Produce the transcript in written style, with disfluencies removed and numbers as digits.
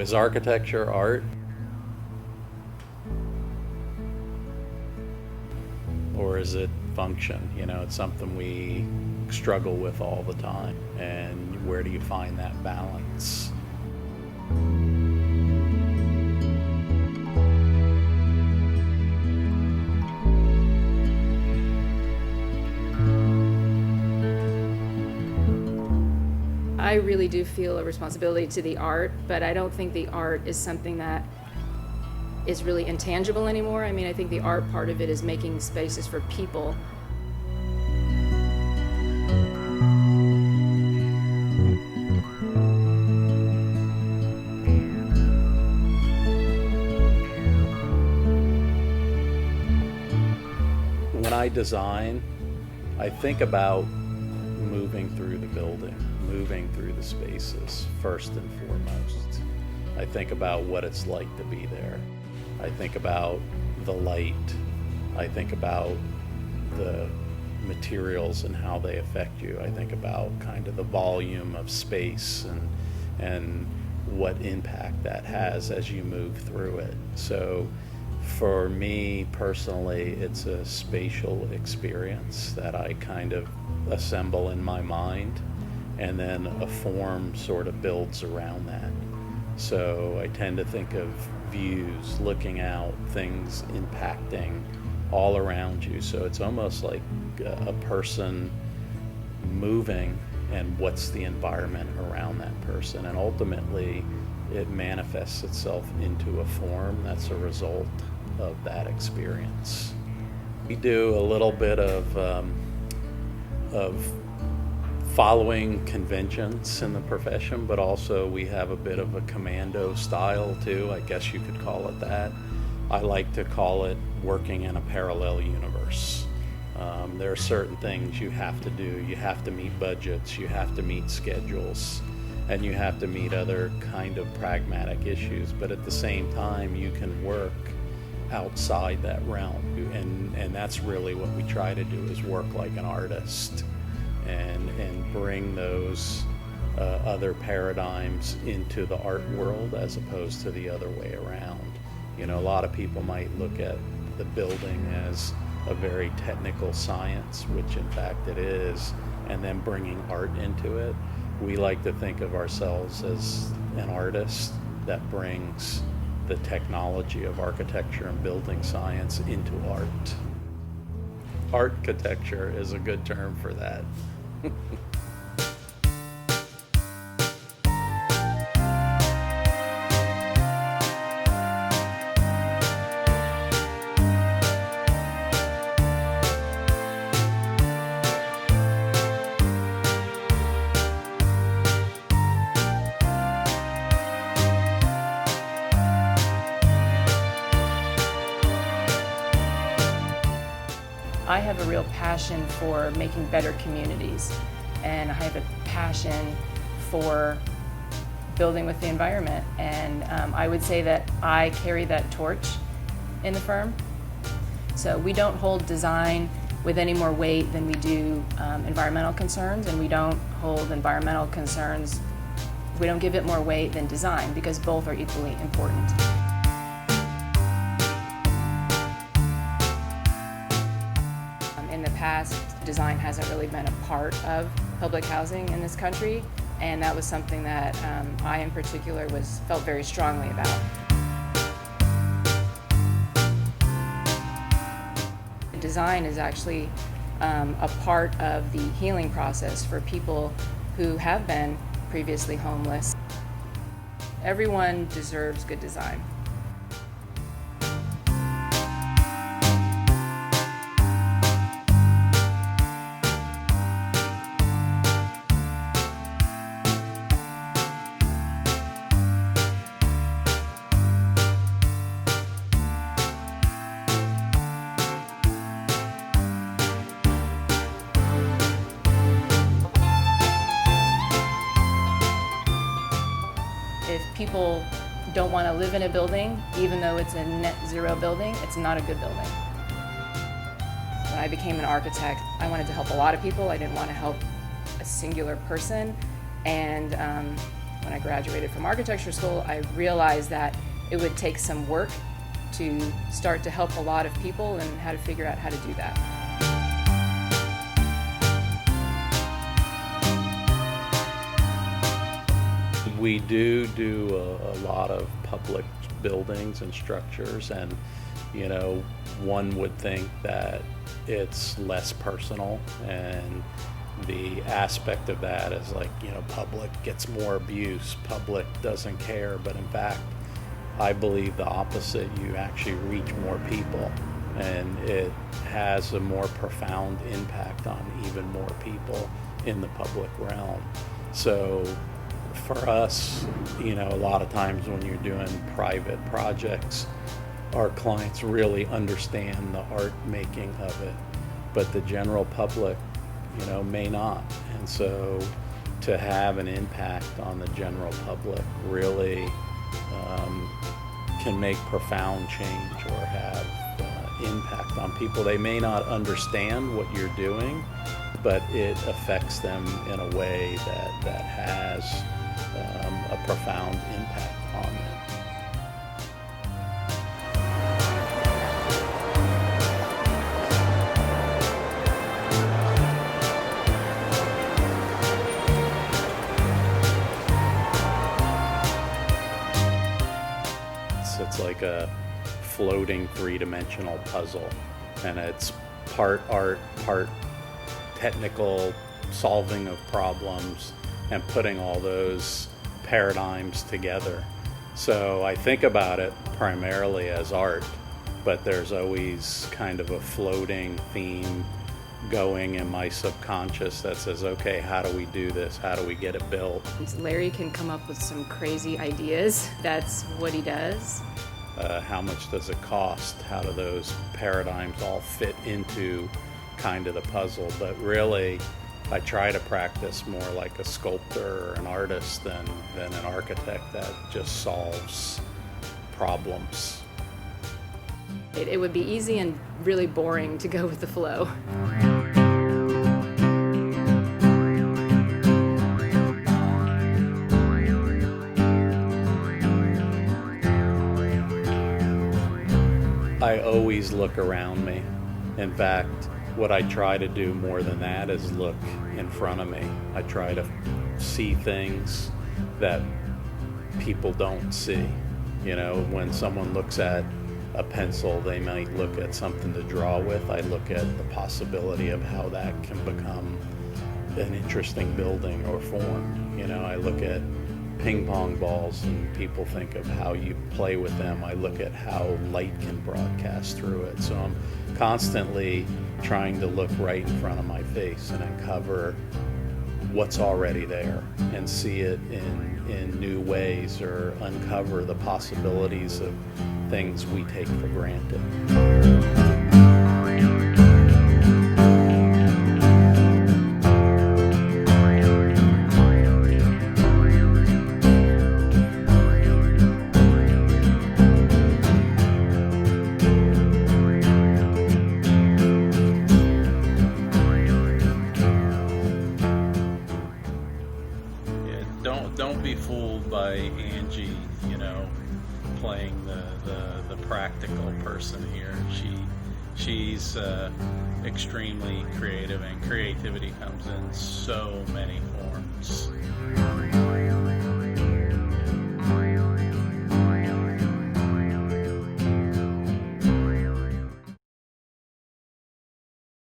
Is architecture art? Or is it function? You know, it's something we struggle with all the time. And where do you find that balance? I really do feel a responsibility to the art, but I don't think the art is something that is really intangible anymore. I mean, I think the art part of it is making spaces for people. When I design, I think about moving through the building, moving through the spaces first and foremost. I think about what it's like to be there. I think about the light. I think about the materials and how they affect you. I think about kind of the volume of space and what impact that has as you move through it. So for me personally, it's a spatial experience that I kind of assemble in my mind, and then a form sort of builds around that. So I tend to think of views, looking out, things impacting all around you. So it's almost like a person moving, and what's the environment around that person. And ultimately, it manifests itself into a form that's a result of that experience. We do a little bit of following conventions in the profession, but also we have a bit of a commando style too, I guess you could call it that. I like to call it working in a parallel universe. There are certain things you have to do. You have to meet budgets, you have to meet schedules, and you have to meet other kind of pragmatic issues, but at the same time you can work outside that realm, and that's really what we try to do, is work like an artist and bring those other paradigms into the art world as opposed to the other way around. You know, a lot of people might look at the building as a very technical science, which in fact it is, and then bringing art into it. We like to think of ourselves as an artist that brings the technology of architecture and building science into art. Architecture is a good term for that. I have a real passion for making better communities, and I have a passion for building with the environment, and I would say that I carry that torch in the firm. So we don't hold design with any more weight than we do environmental concerns, and we don't hold environmental concerns, we don't give it more weight than design, because both are equally important. In the past, design hasn't really been a part of public housing in this country, and that was something that I in particular felt very strongly about. Design is actually a part of the healing process for people who have been previously homeless. Everyone deserves good design. If people don't want to live in a building, even though it's a net zero building, it's not a good building. When I became an architect, I wanted to help a lot of people. I didn't want to help a singular person. And when I graduated from architecture school, I realized that it would take some work to start to help a lot of people and how to figure out how to do that. We do a lot of public buildings and structures, and one would think that it's less personal, and the aspect of that is like, public gets more abuse, public doesn't care, but in fact I believe the opposite. You actually reach more people, and it has a more profound impact on even more people in the public realm. So for us, a lot of times when you're doing private projects, our clients really understand the art making of it, but the general public, may not. And so to have an impact on the general public really can make profound change or have impact on people. They may not understand what you're doing, but it affects them in a way that has a profound impact on them. It's like a floating three-dimensional puzzle, and it's part art, part technical solving of problems, and putting all those paradigms together. So I think about it primarily as art, but there's always kind of a floating theme going in my subconscious that says, okay, how do we do this? How do we get it built? Larry can come up with some crazy ideas. That's what he does. How much does it cost? How do those paradigms all fit into kind of the puzzle? But really, I try to practice more like a sculptor or an artist than an architect that just solves problems. It would be easy and really boring to go with the flow. I always look around me. In fact, what I try to do more than that is look in front of me. I try to see things that people don't see. When someone looks at a pencil, they might look at something to draw with. I look at the possibility of how that can become an interesting building or form. I look at ping pong balls and people think of how you play with them. I look at how light can broadcast through it. So I'm constantly trying to look right in front of my face and uncover what's already there and see it in new ways, or uncover the possibilities of things we take for granted. Don't be fooled by Angie, playing the practical person here. She's extremely creative, and creativity comes in so many forms.